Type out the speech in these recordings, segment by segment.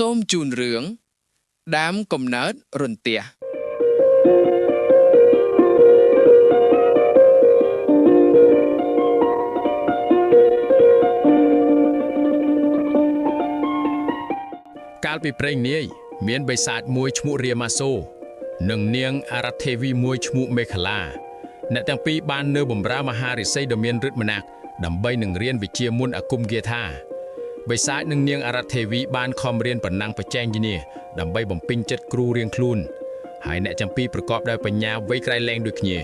សូមជូនរឿងដើមកំណើតរន្ទះកាលពីព្រេងនាយមានបិសាចមួយឈ្មោះរាមាសូនិងនាងអរថេវីមួយឈ្មោះមេខលាអ្នកទាំងពីរបាននៅបម្រើមហារិសីដ៏មានឫទ្ធិម្នាក់ដើម្បីនឹងរៀនវិជ្ជាមន្តអាគមគាថាបិសាចនិងនាងអរថេវីបានខំរៀនប្រណាំងប្រជែងគ្នាដើម្បីបំពេញចិត្តគ្រូរៀងខ្លួនហើយអ្នកទាំងពីរប្រកបដោយបញ្ញាវៃក្រៃលែងដូចគ្នា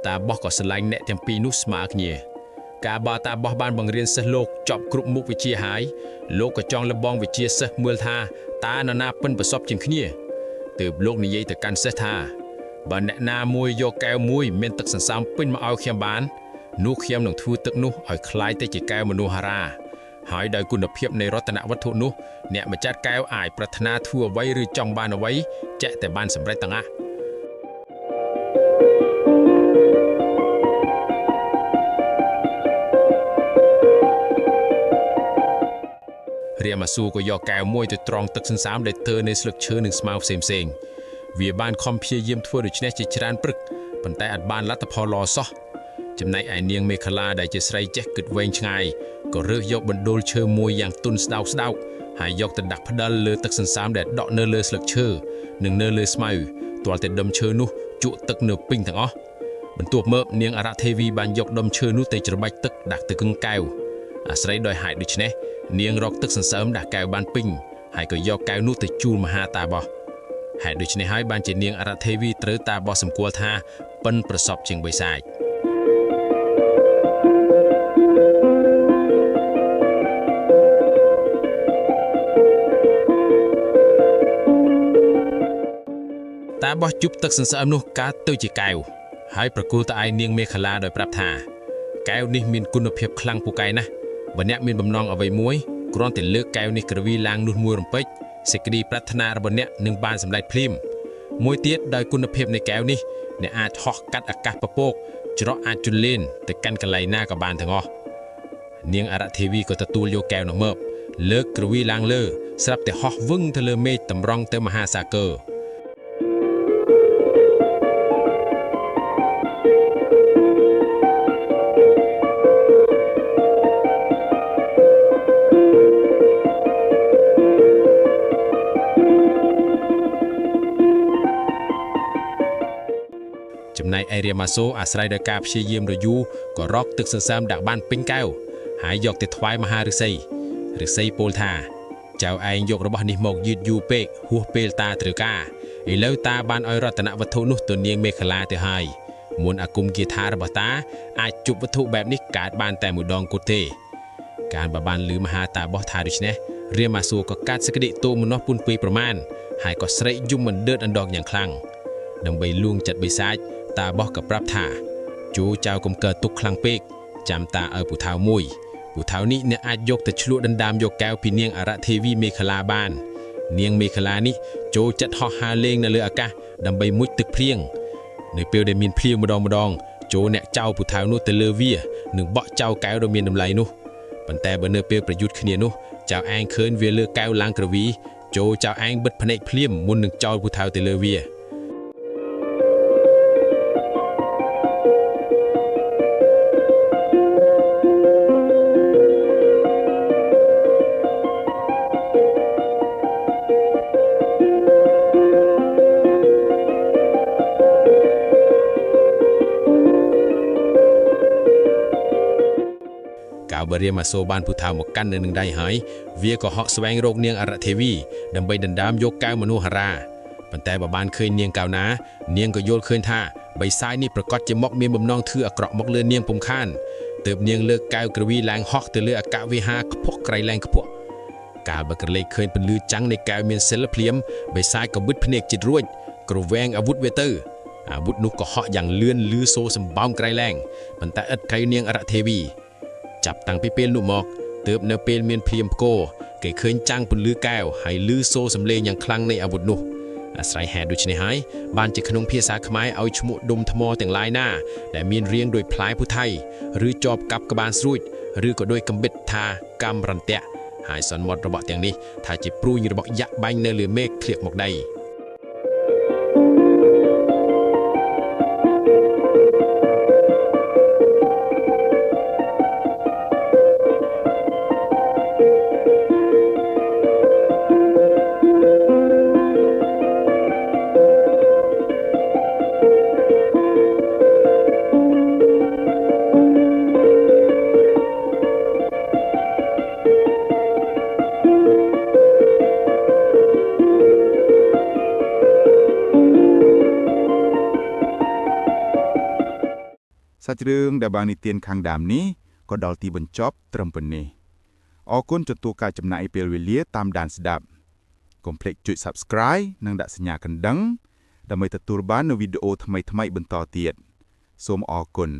តាបោះក៏ស្រឡាញ់អ្នកទាំងពីរនោះស្មើគ្នាកាលបើតាបោះបានបង្រៀនសិស្សលោកចប់គ្រប់មុខវិជ្ជាហើយលោកក៏ចង់លបងវិជ្ជាសិស្សមើលថាតើនរណាប៉ិនប្រសពជាងគ្នាទើបលោកនិយាយទៅកាន់សិស្សថាបើអ្នកណាមួយយកកែវមួយមានទឹកសន្សើមពេញមកឲ្យខ្ញុំបាននោះខ្ញុំនឹងធ្វើទឹកនោះឲ្យคล้ายទៅជាកែវមនោហរាហើយដោយគុណភាពនៃរតនវត្ថុនោះអ្នកម្ចាស់កែវអាចប្រាថ្នាធ្វើអ្វីឬចង់បានអ្វីចាក់តែបានសម្រេចទាំងអស់រាមាសូក៏យកកែវមួយទៅត្រងទឹកសន្សើមដែលទើនៃស្លឹកឈើនិងស្មៅផ្សេងៗវាបានខំព្យាយាមធ្វើដូច្នេះជាច្រើនព្រឹកប៉ុន្តែអាចបានលទ្ធផលល្អសោះចំណែកឯនាងមេខលាដែលជាស្រីចេះគិតវែងឆ្ងាយក៏រើសយកបណ្ដូលឈើមួយយ៉ាងទន់ស្ដោកហើយយកទៅដាក់ផ្ដិលលើទឹកសន្សើមដែលដក់នៅលើស្លឹកឈើនិងនៅលើស្មៅទាល់តែដុំឈើនោះជក់ទឹកនៅពេញទាំងអស់បន្ទាប់មកនាងអរថេវីបានយកដុំឈើនោះទៅច្របាច់ទឹកដាក់ទៅកឹងកែវអាស្រ័យដោយហេតុដូច្នេះនាងរកទឹកសន្សើមដាក់កែវបានពេញហើយក៏យកកែវនោះទៅជូនមហាតាបោះហេតុដូច្នេះហើយបានជានាងអរថេវីត្រូវតាបោះសម្គាល់ថាប៉ិនប្រសពជាងបិសាចតាបោះជប់ទឹកសន្សើមនោះកើតទៅជាកែវហើយប្រគល់ទៅឯនាងមេខលាដោយប្រាប់ថាកែវនេះមានគុណភាពខ្លាំងពូកែណាស់បើអ្នកមានបំណងអ្វីមួយគ្រាន់តែលើកកែវនេះក្រវីឡើងនោះមួយរំពេចសេចក្តីប្រាថ្នារបស់អ្នកនឹងបានសម្រេចភ្លាមមួយទៀតដោយគុណភាពនៃកែវនេះអ្នកអាចហោះកាត់អាកាសពពកច្រកអាចជន្លេនទៅកាន់កន្លែងណាក៏បានទាំងអស់នាងអរថេវីក៏ទទួលយកកែវនោះមកលើកក្រវីឡើងលើស្រាប់តែហោះវឹងទៅលើមេឃតម្រង់ទៅមហាសាគរចំណែកឯរាមាសូអាស្រ័យដោយការព្យាយាមរយូរក៏រកទឹកសន្សើមដាក់បានពេញកែវហើយយកទៅថ្វាយមហាឫសីពោលថាចៅឯងយករបស់នេះមកយឺតយូរពេកហួសពេលតាត្រូវការឥឡូវតាបានឲ្យរតនវត្ថុនោះទៅនាងមេខលាទៅហើយមុនអាគមគាថារបស់តាអាចជប់វត្ថុបែបនេះកើតបានតែមួយដងគត់ទេការបានឮមហាតាបោះថាដូច្នេះរាមាសូក៏កាត់សេចក្តីទោមនោះពុនពេកប្រមាណហើយក៏ស្រែកយំមិនដឺតអណ្ដោកយ៉ាងខ្លាំងដើម្បីលួងចិត្តបិសាចតាបោះក៏ប្រាប់ថាជូចៅកុំកើតទុកខ្លាំងពេកចាំតាឲ្យពូថៅមួយពូថៅនេះអ្នកអាចយកទៅឆ្លក់ដណ្ដើមយកកែវពីនាងអរថេវីមេខលាបាននាងមេខលានេះចូលចិត្តហោះហើរលេងនៅលើអាកាសដើម្បីមុជទឹកភ្លៀងនៅពេលដែលមានភ្លៀងម្ដងចូលអ្នកចៅពូថៅនោះទៅលើវានឹងបក់ចៅកែវដ៏មានតម្លៃនោះប៉ុន្តែបើនៅពេលប្រយុទ្ធគ្នានោះចៅឯងឃើញវាលើកែវឡើងក្រវីចូលចៅឯងបិទភ្នែកភ្លាមមុននឹងចោលពូថៅទៅលើវាបើរាមាសូបានពូថៅមកកាន់នៅនឹងដៃហើយវាក៏ហក់ស្វែងរកនាងអរថេវីដើម្បីដណ្ដើមយកកែវមនោហរាប៉ុន្តែបើបានឃើញនាងកៅណានាងក៏យល់ឃើញថាបិសាចនេះប្រកាសជាមកមានបំណងធ្វើអាក្រក់មកលើនាងពុំខានទើបនាងលើកកែវក្រវីឡើងហោះទៅលើអាកាសវិហារខ្ពស់ក្រៃលែងខ្ពស់កាលបើក្រឡេកឃើញពន្លឺចាំងនៃកែវមានសិលភ្លាមបិសាចក៏បិទភ្នែកជិតរួចក្រវែងអាវុធវាទៅអាវុធនោះក៏ហក់យ៉ាងលឿនលឺសូរសម្បើមក្រៃលែងប៉ុន្តែឥតក្រៃនាងអរថេវីចាប់តាំងពីពេលនោះមកទើបនៅពេលមានភ្លៀងផ្គរគេឃើញចាំងពន្លឺកែវហើយលឺសូរសំឡេងយ៉ាងខ្លាំងនៃអាវុធនោះអាស្រ័យហេតុដូច្នេះហើយបានជាក្នុងភាសាខ្មែរឲ្យឈ្មោះដុំថ្មទាំងឡាយណាដែលមានរាងដូចផ្លែពូថៃឬជាប់កាប់ក្បាលស្រួចឬក៏ដោយកំបិតថាកម្មរន្ទៈ ហើយសន្មត់របស់ទាំងនេះថាជាព្រួយរបស់យក្សបាញ់នៅលើមេឃធ្លាក់មកដីសាច់រឿងដែលបាននិទានខាងដើមនេះក៏ដល់ទីបញ្ចប់ត្រឹមប៉ុណ្ណេះអរគុណចំពោះការចំណាយពេលវេលាតាមដានស្ដាប់កុំភ្លេចចុច Subscribe និងដាក់សញ្ញាកណ្ដឹងដើម្បីទទួលបាននូវវីដេអូថ្មីៗបន្តទៀតសូមអរគុណ